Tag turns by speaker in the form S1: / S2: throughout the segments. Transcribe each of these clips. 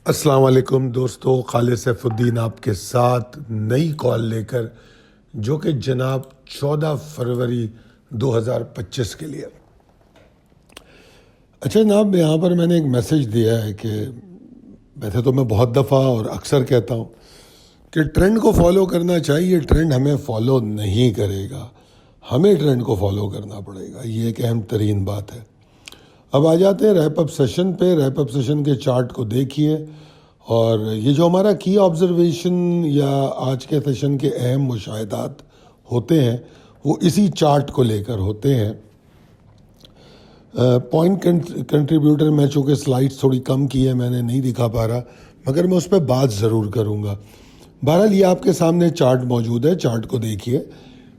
S1: السلام علیکم دوستو، خالد سیف الدین آپ کے ساتھ نئی کال لے کر، جو کہ جناب 14 فروری 2025 کے لیے۔ اچھا جناب، یہاں پر میں نے ایک میسج دیا ہے کہ ویسے تو میں بہت دفعہ اور اکثر کہتا ہوں کہ ٹرینڈ کو فالو کرنا چاہیے، ٹرینڈ ہمیں فالو نہیں کرے گا، ہمیں ٹرینڈ کو فالو کرنا پڑے گا، یہ ایک اہم ترین بات ہے۔ اب آ جاتے ہیں ریپ اپ سیشن پہ۔ ریپ اپ سیشن کے چارٹ کو دیکھیے، اور یہ جو ہمارا کی آبزرویشن یا آج کے سیشن کے اہم مشاہدات ہوتے ہیں وہ اسی چارٹ کو لے کر ہوتے ہیں۔ پوائنٹ کنٹریبیوٹر میں چونکہ سلائڈس تھوڑی کم کی ہے، میں نے نہیں دکھا پا رہا، مگر میں اس پہ بات ضرور کروں گا۔ بہرحال یہ آپ کے سامنے چارٹ موجود ہے، چارٹ کو دیکھیے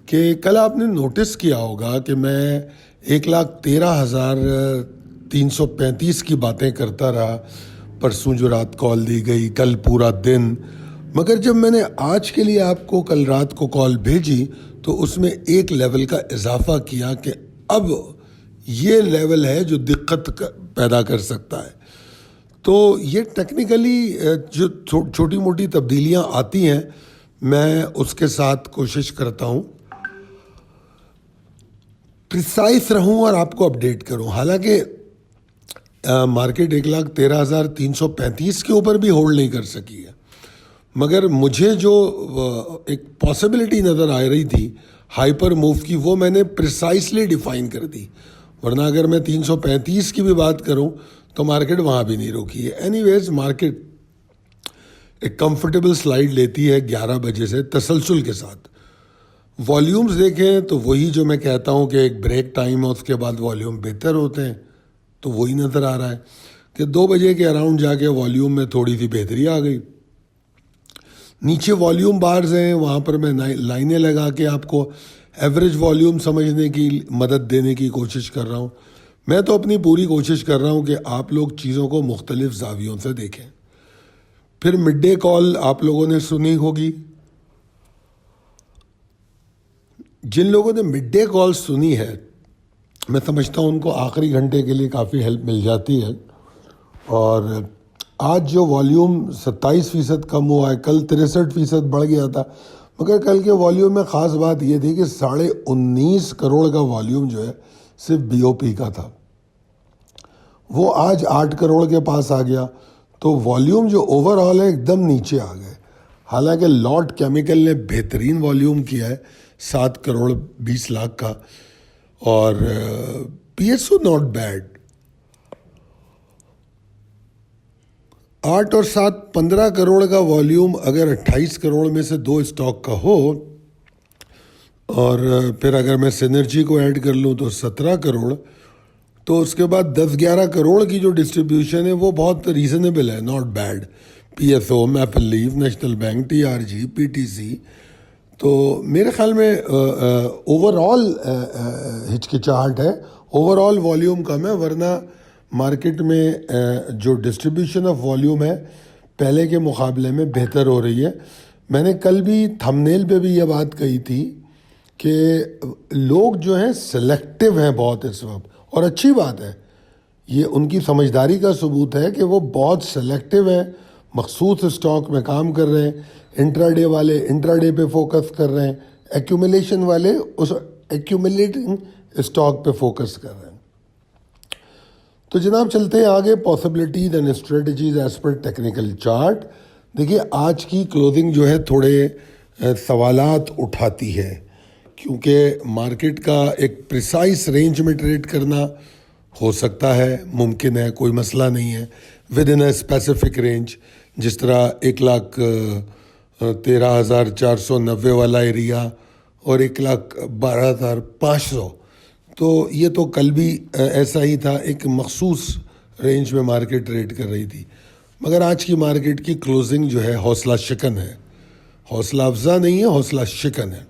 S1: کہ کل آپ نے نوٹس کیا ہوگا کہ میں 1,13,335 کی باتیں کرتا رہا، پرسوں جو رات کال دی گئی، کل پورا دن، مگر جب میں نے آج کے لیے آپ کو کل رات کو کال بھیجی تو اس میں ایک لیول کا اضافہ کیا کہ اب یہ لیول ہے جو دقت پیدا کر سکتا ہے۔ تو یہ ٹیکنیکلی جو چھوٹی موٹی تبدیلیاں آتی ہیں، میں اس کے ساتھ کوشش کرتا ہوں پریسائز رہوں اور آپ کو اپڈیٹ کروں۔ حالانکہ مارکیٹ 1,13,335 کے اوپر بھی ہولڈ نہیں کر سکی ہے، مگر مجھے جو ایک پاسبلٹی نظر آ رہی تھی ہائپر موو کی، وہ میں نے پریسائزلی ڈیفائن کر دی، ورنہ اگر میں 335 کی بھی بات کروں تو مارکیٹ وہاں بھی نہیں روکی ہے۔ اینی ویز مارکیٹ ایک کمفرٹیبل سلائیڈ لیتی ہے 11 بجے سے تسلسل کے ساتھ۔ والیومز دیکھیں تو وہی جو میں کہتا ہوں کہ ایک بریک ٹائم ہے، اس کے بعد والیوم بہتر ہوتے ہیں، تو وہی نظر آ رہا ہے کہ 2 بجے کے اراؤنڈ جا کے والیوم میں تھوڑی سی بہتری آ گئی۔ نیچے والیوم بارز ہیں، وہاں پر میں لائنیں لگا کے آپ کو ایوریج والیوم سمجھنے کی مدد دینے کی کوشش کر رہا ہوں۔ میں تو اپنی پوری کوشش کر رہا ہوں کہ آپ لوگ چیزوں کو مختلف زاویوں سے دیکھیں۔ پھر مڈ ڈے کال آپ لوگوں نے سنی ہوگی۔ جن لوگوں نے مڈ ڈے کال سنی ہے، میں سمجھتا ہوں ان کو آخری گھنٹے کے لیے کافی ہیلپ مل جاتی ہے۔ اور آج جو والیوم 27% کم ہوا ہے، کل 63% بڑھ گیا تھا، مگر کل کے والیوم میں خاص بات یہ تھی کہ 19.5 کروڑ کا والیوم جو ہے صرف بی او پی کا تھا، وہ آج 8 کروڑ کے پاس آ گیا، تو والیوم جو اوور آل ہے ایک دم نیچے آ گئے۔ حالانکہ لاٹ کیمیکل نے بہترین والیوم کیا ہے 7 کروڑ 20 لاکھ کا، اور پی ایس او ناٹ بیڈ۔ 8 اور 7 15 کروڑ کا والیوم اگر 28 کروڑ میں سے 2 اسٹاک کا ہو، اور پھر اگر میں سینرجی کو ایڈ کر لوں تو 17 کروڑ، تو اس کے بعد 10-11 کروڑ کی جو ڈسٹریبیوشن ہے وہ بہت ریزنیبل ہے، not bad. P S O, maple leaf, national bank, T R G, P T C, تو میرے خیال میں اوور آل ہچکچاہٹ ہے، اوور آل والیوم کم ہے، ورنہ مارکیٹ میں جو ڈسٹریبیوشن آف والیوم ہے پہلے کے مقابلے میں بہتر ہو رہی ہے۔ میں نے کل بھی تھمبنیل پہ بھی یہ بات کہی تھی کہ لوگ جو ہیں سلیکٹیو ہیں بہت اس وقت، اور اچھی بات ہے، یہ ان کی سمجھداری کا ثبوت ہے کہ وہ بہت سلیکٹیو ہیں، مخصوص اسٹاک میں کام کر رہے ہیں۔ انٹرا ڈے والے انٹرا ڈے پہ فوکس کر رہے ہیں، ایکومولیشن والے اس ایکومولیٹنگ اسٹاک پہ فوکس کر رہے ہیں۔ تو جناب چلتے ہیں آگے، possibilities and strategies as per technical chart. دیکھیے آج کی کلوزنگ جو ہے تھوڑے سوالات اٹھاتی ہے، کیونکہ مارکیٹ کا ایک پریسائز رینج میں ٹریڈ کرنا ہو سکتا ہے، ممکن ہے، کوئی مسئلہ نہیں ہے، with in a specific range, جس طرح 1,13,490 والا ایریا اور 1,12,500، تو یہ تو کل بھی ایسا ہی تھا، ایک مخصوص رینج میں مارکیٹ ٹریڈ کر رہی تھی، مگر آج کی مارکیٹ کی کلوزنگ جو ہے حوصلہ شکن ہے، حوصلہ افزا نہیں ہے، حوصلہ شکن ہے۔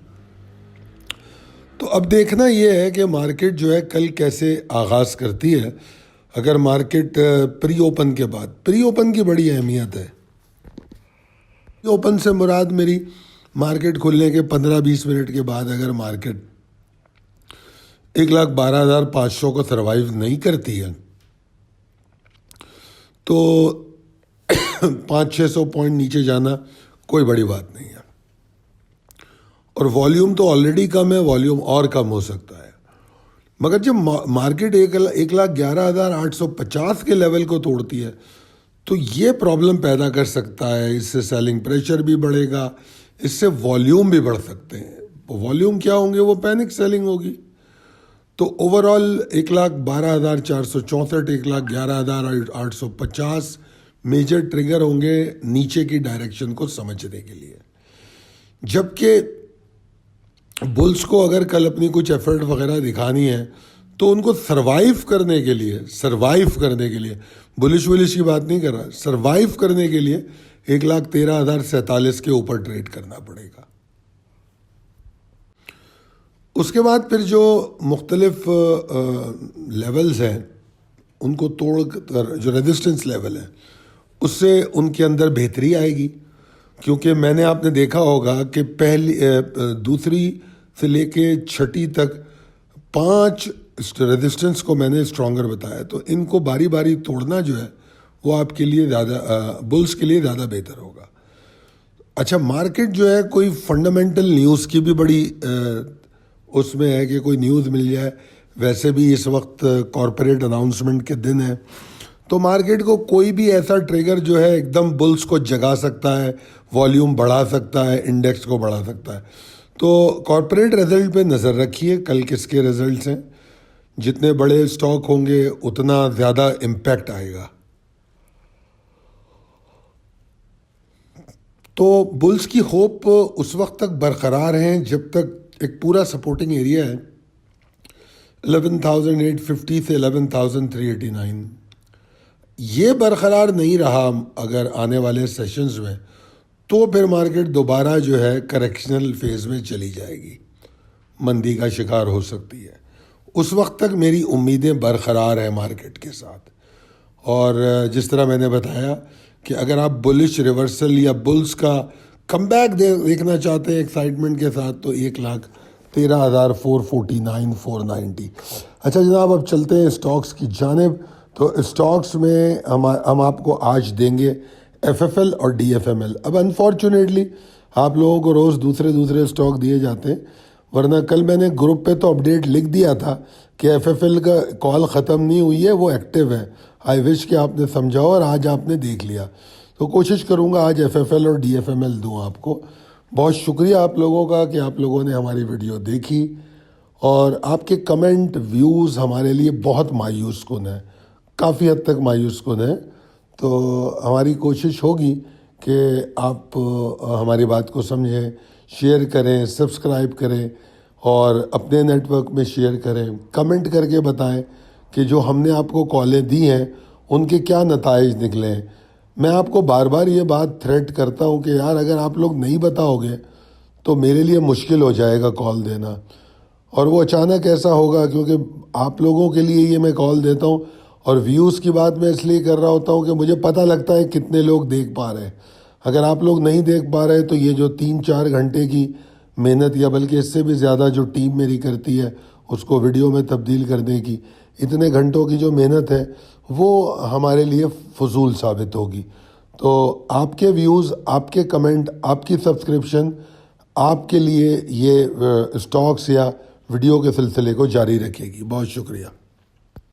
S1: تو اب دیکھنا یہ ہے کہ مارکیٹ جو ہے کل کیسے آغاز کرتی ہے۔ اگر مارکیٹ پری اوپن کے بعد، پری اوپن کی بڑی اہمیت ہے، پری اوپن سے مراد میری مارکیٹ کھلنے کے 15-20 منٹ کے بعد اگر مارکیٹ 1,12,500 کو سروائیو نہیں کرتی ہے تو 500-600 پوائنٹ نیچے جانا کوئی بڑی بات نہیں ہے. اور والیوم تو آلریڈی کم ہے, والیوم اور کم ہو سکتا ہے. مگر جب مارکیٹ 1,11,850 کے لیول کو توڑتی ہے تو یہ پرابلم پیدا کر سکتا ہے. اس سے سیلنگ پریشر بھی بڑھے گا, اس سے والیوم بھی بڑھ سکتے ہیں. والیوم کیا ہوں گے, وہ پینک سیلنگ ہوگی. تو اوور آل 1,12,464, 1,11,850 میجر ٹریگر ہوں گے نیچے کی ڈائریکشن کو سمجھنے کے لیے. جبکہ بلز کو اگر کل اپنی کچھ ایفرٹ وغیرہ دکھانی ہے تو ان کو سروائیو کرنے کے لیے بلش کی بات نہیں کر رہا, سروائیو کرنے کے لیے 1,13,047 کے اوپر ٹریڈ کرنا پڑے گا. اس کے بعد پھر جو مختلف لیولز ہیں ان کو توڑ کر جو ریزسٹنس لیول ہے اس سے ان کے اندر بہتری آئے گی. کیونکہ میں نے آپ نے دیکھا ہوگا کہ دوسری سے لے کے چھٹی تک 5 ریزسٹنس کو میں نے اسٹرانگر بتایا, تو ان کو باری باری توڑنا جو ہے وہ آپ کے لیے زیادہ بلز کے لیے زیادہ بہتر ہوگا. اچھا, مارکیٹ جو ہے کوئی فنڈامنٹل نیوز کی بھی بڑی اس میں ہے کہ کوئی نیوز مل جائے. ویسے بھی اس وقت کارپوریٹ اناؤنسمنٹ کے دن ہیں, تو مارکیٹ کو کوئی بھی ایسا ٹریگر جو ہے ایک دم بلز کو جگا سکتا ہے, والیوم بڑھا سکتا ہے, انڈیکس کو بڑھا سکتا ہے. تو کارپوریٹ رزلٹ پہ نظر رکھیے, کل کس کے رزلٹس ہیں. جتنے بڑے اسٹاک ہوں گے اتنا زیادہ امپیکٹ آئے گا. تو بلز کی ہوپ اس وقت تک برقرار ہیں جب تک ایک پورا سپورٹنگ ایریا ہے 11,850 سے 11,389. یہ برقرار نہیں رہا اگر آنے والے سیشنز میں, تو پھر مارکیٹ دوبارہ جو ہے کریکشنل فیز میں چلی جائے گی, مندی کا شکار ہو سکتی ہے. اس وقت تک میری امیدیں برقرار ہیں مارکیٹ کے ساتھ. اور جس طرح میں نے بتایا کہ اگر آپ بلش ریورسل یا بلز کا کم بیک دیکھنا چاہتے ہیں ایکسائٹمنٹ کے ساتھ, تو 1,13,449 490. اچھا جناب, اب چلتے ہیں اسٹاکس کی جانب. تو اسٹاکس میں ہم آپ کو آج دیں گے FFL اور DFML. اب انفارچونیٹلی آپ لوگوں کو روز دوسرے اسٹاک دیے جاتے ہیں, ورنہ کل میں نے گروپ پہ تو اپڈیٹ لکھ دیا تھا کہ FFL کا کال ختم نہیں ہوئی ہے, وہ ایکٹیو ہے. آئی وش کہ آپ نے سمجھاؤ اور آج آپ نے دیکھ لیا. تو کوشش کروں گا آج FFL اور DFML دوں آپ کو. بہت شکریہ آپ لوگوں کا کہ آپ لوگوں نے ہماری ویڈیو دیکھی, اور آپ کے کمنٹ ویوز ہمارے لیے بہت مایوس کن ہیں, کافی حد تک مایوس کن ہیں. تو ہماری کوشش ہوگی کہ آپ ہماری بات کو سمجھیں, شیئر کریں, سبسکرائب کریں اور اپنے نیٹ ورک میں شیئر کریں. کمنٹ کر کے بتائیں کہ جو ہم نے آپ کو کالیں دی ہیں ان کے کیا نتائج نکلے ہیں. میں آپ کو بار بار یہ بات تھریٹ کرتا ہوں کہ یار اگر آپ لوگ نہیں بتاؤ گے تو میرے لیے مشکل ہو جائے گا کال دینا. اور وہ اچانک ایسا ہوگا کیونکہ آپ لوگوں کے لیے یہ میں کال دیتا ہوں, اور ویوز کی بات میں اس لیے کر رہا ہوتا ہوں کہ مجھے پتہ لگتا ہے کتنے لوگ دیکھ پا رہے ہیں. اگر آپ لوگ نہیں دیکھ پا رہے تو یہ جو 3-4 گھنٹے کی محنت, یا بلکہ اس سے بھی زیادہ جو ٹیم میری کرتی ہے اس کو ویڈیو میں تبدیل کرنے کی, اتنے گھنٹوں کی جو محنت ہے وہ ہمارے لیے فضول ثابت ہوگی. تو آپ کے ویوز, آپ کے کمنٹ, آپ کی سبسکرپشن آپ کے لیے یہ اسٹاکس یا ویڈیو کے سلسلے کو جاری رکھے گی. بہت شکریہ.